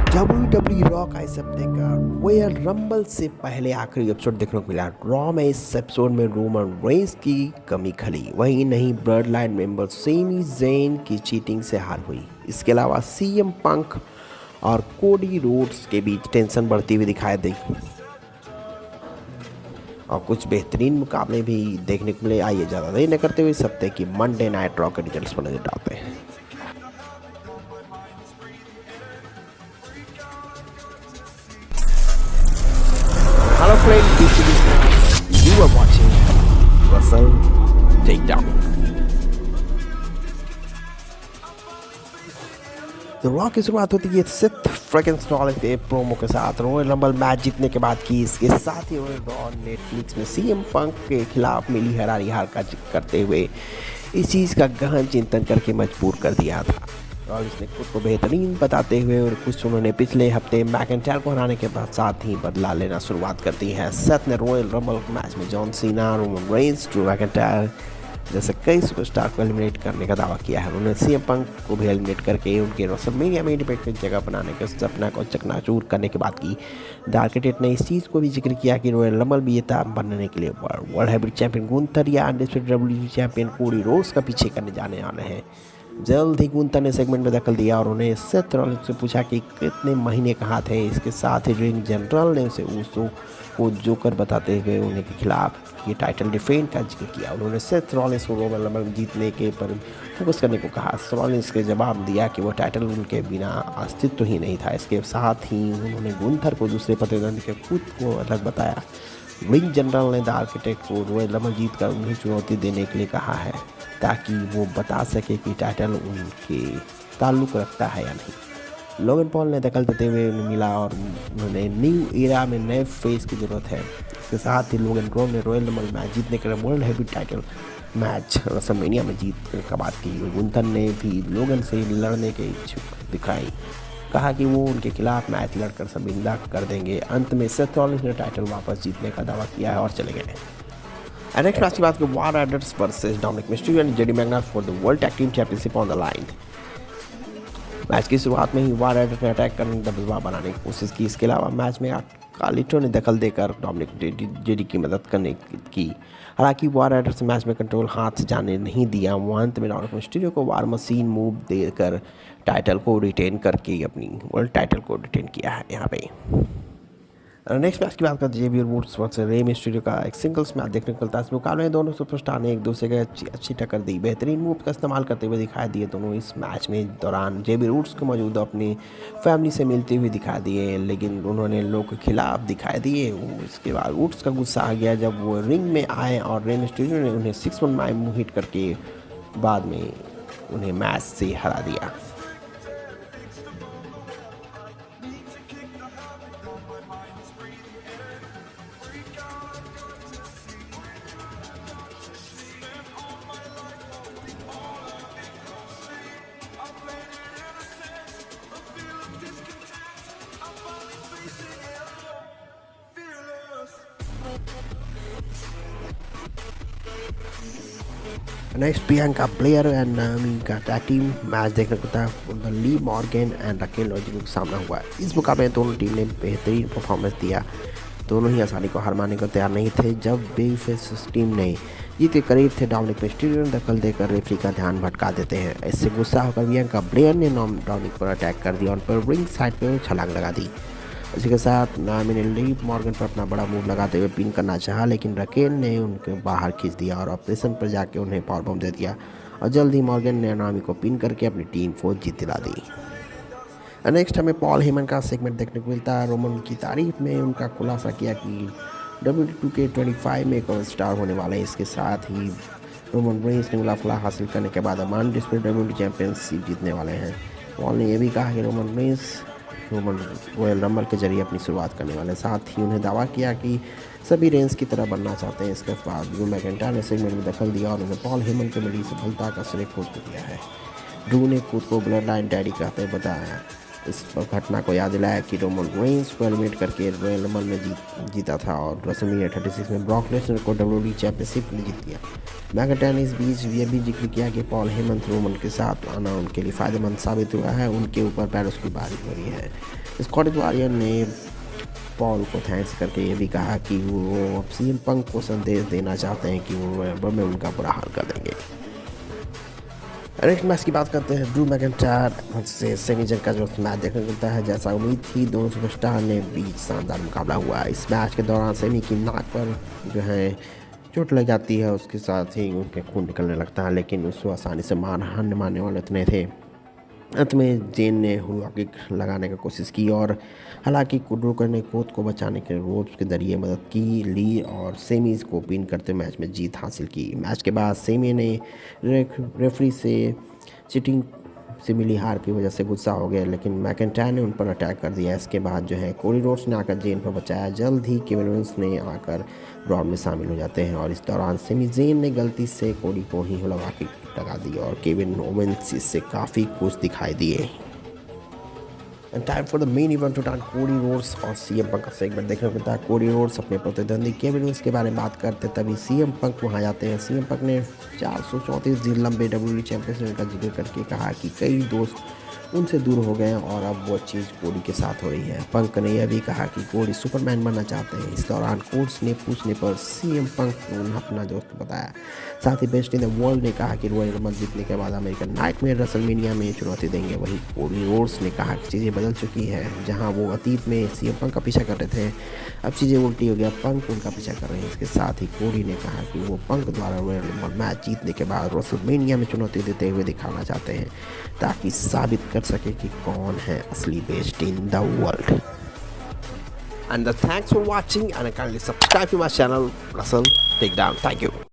WWE rock इस हफ्ते का रॉयल रंबल से पहले आखिरी एपिसोड देखने को मिला। रॉ में इस एपिसोड में रोमन रेंस की कमी खली, वहीं नहीं blood line member Sami Zayn की चीटिंग से हार हुई। इसके अलावा सीएम पंक और कोडी रोड्स के बीच टेंशन बढ़ती हुई दिखाई दी और कुछ बेहतरीन मुकाबले भी देखने को मिले। आइए ज़्यादा देर न करते हुए इस हफ्ते की मंडे नाइट रॉ के रिजल्ट्स पर नजर डालते हैं। Hello friends, this is you are watching Russell Takedown. The Rock की शुरुआत होती है सिथ फ्रैगन स्टॉल के प्रोमो के साथ रॉयल रंबल मैच जीतने के बाद की। इसके साथ ही रॉ नेटफ्लिक्स में सीएम पंक के खिलाफ मिली हरारी हार का जिक्र करते हुए इस चीज़ का गहन चिंतन करके मजबूर कर दिया था। रॉलिंस ने खुद को बेहतरीन बताते हुए और कुछ उन्होंने पिछले हफ्ते मैकेंटायर को हराने के बाद साथ ही बदला लेना शुरुआत कर दी है। सेथ ने रॉयल रंबल मैच में John Cena, Roman Reigns, Drew McIntyre जैसे कई सुपरस्टार को एलिमिनेट करने का दावा किया है। उन्होंने सीएम पंक को भी एलिमिनेट करके उनके रेसलमेनिया में इंडिपेंडेंट जगह बनाने के सपना को चकनाचूर करने के बाद की। डार्केटेड ने इस चीज़ को भी जिक्र किया कि रॉयल रंबल विजेता बनने के लिए वर्ल्ड हैवीवेट चैंपियन गुंथर या undisputed WWE champion Cody Rhodes का पीछे करने जाने वाले हैं। जल्द ही गुंथर ने सेगमेंट में दखल दिया और उन्हें सेथ रॉलिंस से पूछा कि कितने महीने कहाँ थे। इसके साथ ही रिंग जनरल ने उसे ऊसो को जोकर बताते हुए उन्हें के खिलाफ ये टाइटल डिफेंड का जिक्र किया। उन्होंने सेथ रॉलिंस को रॉयल रंबल जीतने के पर फोकस करने को कहा। रॉलिंस के जवाब दिया कि वो टाइटल उनके बिना अस्तित्व ही नहीं था। इसके साथ ही उन्होंने गुंथर को दूसरे प्रतिद्वंदी के खुद को अलग बताया। रिंग जनरल ने द आर्किटेक्ट को रॉयल रंबल जीत कर उन्हें चुनौती देने के लिए कहा है ताकि वो बता सके कि टाइटल उनके ताल्लुक़ रखता है या नहीं। लोगन पॉल ने दखल देते हुए उन्हें मिला और उन्होंने न्यू एरा में नए फेस की ज़रूरत है। इसके साथ ही लोगन पॉल ने रॉयल रंबल मैच जीतने के लिए world heavyweight title match WrestleMania में जीतने का बात की। गुंथर ने भी लोगन से लड़ने के इच्छुक दिखाई, कहा कि वो उनके खिलाफ मैच लड़कर शर्मिंदा कर देंगे। अंत में सेथ रॉलिंस ने टाइटल वापस जीतने का दावा किया है और चले गए। नेक्स्ट मैच की बात करें War Raiders versus Dominik Mysterio and JD Magness for the world tag team championship on the line. Match की शुरुआत में ही वार राइडर्स ने अटैक करने दबदबा बनाने की कोशिश की। इसके अलावा मैच में कालिटो ने दखल देकर डोमिनिक जेडी की मदद करने की। हालांकि वार राइडर्स ने मैच में कंट्रोल हाथ से जाने नहीं दिया। वो अंत में डोमिनिक मिस्टीरियो को वार मशीन मूव देकर टाइटल को रिटेन करके अपनी वर्ल्ड टाइटल को रिटेन किया है यहाँ पे। नेक्स्ट मैच की बात करते हैं जेबी वुड्स वर्सेस रे मिस्टीरियो का एक सिंगल्स मैच देखने को मिलता है। इस मुकाबले में दोनों सुपरस्टार ने एक दूसरे के अच्छी टक्कर दी, बेहतरीन मूव का इस्तेमाल करते हुए दिखाई दिए। दोनों इस मैच में दौरान जेबी वुड्स को मौजूदा अपनी फैमिली से मिलते हुए दिखाई दिए, लेकिन उन्होंने लोग के खिलाफ दिखाई दिए। इसके बाद वुड्स का गुस्सा आ गया जब वो रिंग में आए और रे मिस्टीरियो ने उन्हें 619 मूव हिट करके बाद में उन्हें मैच से हरा दिया। नेक्स्ट प्रियंका ब्लेयर एंड नामी का टैग टीम मैच देखने को था। ली मॉर्गन एंड रकेल लॉजिक का सामना हुआ। इस मुकाबले में दोनों टीम ने बेहतरीन परफॉर्मेंस दिया। दोनों ही आसानी को हार मानने को तैयार नहीं थे। जब बेफेस टीम ने जीत के करीब थे, डोमिनिक मिस्टीरियो ने दखल देकर रेफरी का ध्यान भटका देते हैं। इससे गुस्सा होकर प्रियंका ब्लेयर ने डोमिनिक पर अटैक कर दिया और उन पर रिंग साइड पर छलांग लगा दी। इसी के साथ नामी ने ली मॉर्गन पर अपना बड़ा मूव लगाते हुए पिन करना चाहा, लेकिन रकेल ने उनके बाहर खींच दिया और ऑपरेशन पर जाके उन्हें पावर बम दे दिया और जल्द ही मॉर्गन ने नामी को पिन करके अपनी टीम को जीत दिला दी। नेक्स्ट हमें पॉल हेमन का सेगमेंट देखने को मिलता है। रोमन की तारीफ में उनका खुलासा किया कि WWE में एक और स्टार होने वाले हैं। इसके साथ ही रोमन रेंस ने मुकाबला हासिल करने के बाद अनडिस्प्यूटेड WWE चैंपियनशिप जीतने वाले हैं। पॉल ने यह भी कहा कि रोमन रेंस रॉयल रंबल के जरिए अपनी शुरुआत करने वाले। साथ ही उन्हें दावा किया कि सभी रेंस की तरह बनना चाहते हैं। इसके बाद ड्रू मैकेंटायर ने सेगमेंट में दखल दिया और उन्हें पॉल हेमन के मिली सफलता का श्रेय खुद को दिया है। ड्रू ने खुद को ब्लड लाइन डैडी कहते बताया इस घटना को याद दिलाया कि रोमन रेंस को एलिमिनेट करके रॉयल रंबल में जीता था और रेसलमेनिया 36 में ब्रॉक लेसनर को WWE चैंपियनशिप में जीत दिया। मैकइंटायर ने इस बीच यह भी जिक्र किया कि पॉल हेमंथ रोमन के साथ आना उनके लिए फ़ायदेमंद साबित हुआ है, उनके ऊपर पैरों की बारी हो रही है। स्कॉटिश वॉरियर ने पॉल को थैंक्स करके ये भी कहा कि वो अब सीएम पंक को संदेश देना चाहते हैं कि वो रॉयल रंबल में उनका बुरा हाल कर देंगे। नेक्स्ट मैच की बात करते हैं ड्रू मैकइंटायर से सेमी जंग का जो मैच देखने को मिलता है। जैसा उम्मीद थी दोनों सुपरस्टार ने बीच शानदार मुकाबला हुआ। इस मैच के दौरान सेमी की नाक पर जो है चोट लग जाती है, उसके साथ ही उनके खून निकलने लगता है, लेकिन उसको आसानी से मारने वाले इतने थे। अंत में जेन ने हुआ किक लगाने की कोशिश की और हालांकि कुड्रोकर ने कोच को बचाने के रोड्स के जरिए मदद की ली और सेमीज को पिन करते मैच में जीत हासिल की। मैच के बाद सेमी ने रेफरी से चीटिंग से मिली हार की वजह से गुस्सा हो गया, लेकिन मैकइंटायर ने उन पर अटैक कर दिया। इसके बाद जो है कोडी रोड्स ने आकर जेन पर बचाया। जल्द ही केविन ओवेंस ने आकर राउंड में शामिल हो जाते हैं और इस दौरान सेमी जेन ने गलती से कोडी को ही लगा के लगा दी और केविन ओवेंस इससे काफ़ी खुश दिखाई दिए। And time for the main event to time Cody Rhodes और सीएम पंक का सेगमेंट देखने को मिलता है। कोडी रोड्स अपने प्रतिद्वंदी केविन ओवेंस के बारे में बात करते तभी सीएम पंक वहां जाते हैं। सीएम पंक ने 434 दिन लंबे WWE चैंपियनशिप का जिक्र करके कहा कि कई दोस्त उनसे दूर हो गए और अब वो चीज़ कोडी के साथ हो रही है। पंक ने यह भी कहा कि कोडी सुपरमैन बनना चाहते हैं। इस दौरान कोच ने पूछने पर सीएम पंक ने उन्हें अपना दोस्त बताया। साथ ही बेस्ट इन द वर्ल्ड ने कहा कि रॉयल रंबल जीतने के बाद अमेरिकन नाइटमेयर रेसलमेनिया में चुनौती देंगे। वहीं कोडी रोड्स ने कहा कि चीज़ें बदल चुकी है। जहां वो अतीत में सीएम पंक का पीछा कर रहे थे, अब चीज़ें उल्टी हो गया, पंक उनका पीछा कर रहे हैं। इसके साथ ही कोडी ने कहा कि वो पंक द्वारा रॉयल रंबल मैच जीतने के बाद रेसलमेनिया में चुनौती देते हुए दिखाना चाहते हैं ताकि साबित कर सके कि कौन है असली best in the world. And thanks for watching and kindly subscribe to my channel Russell Takedown. Thank you.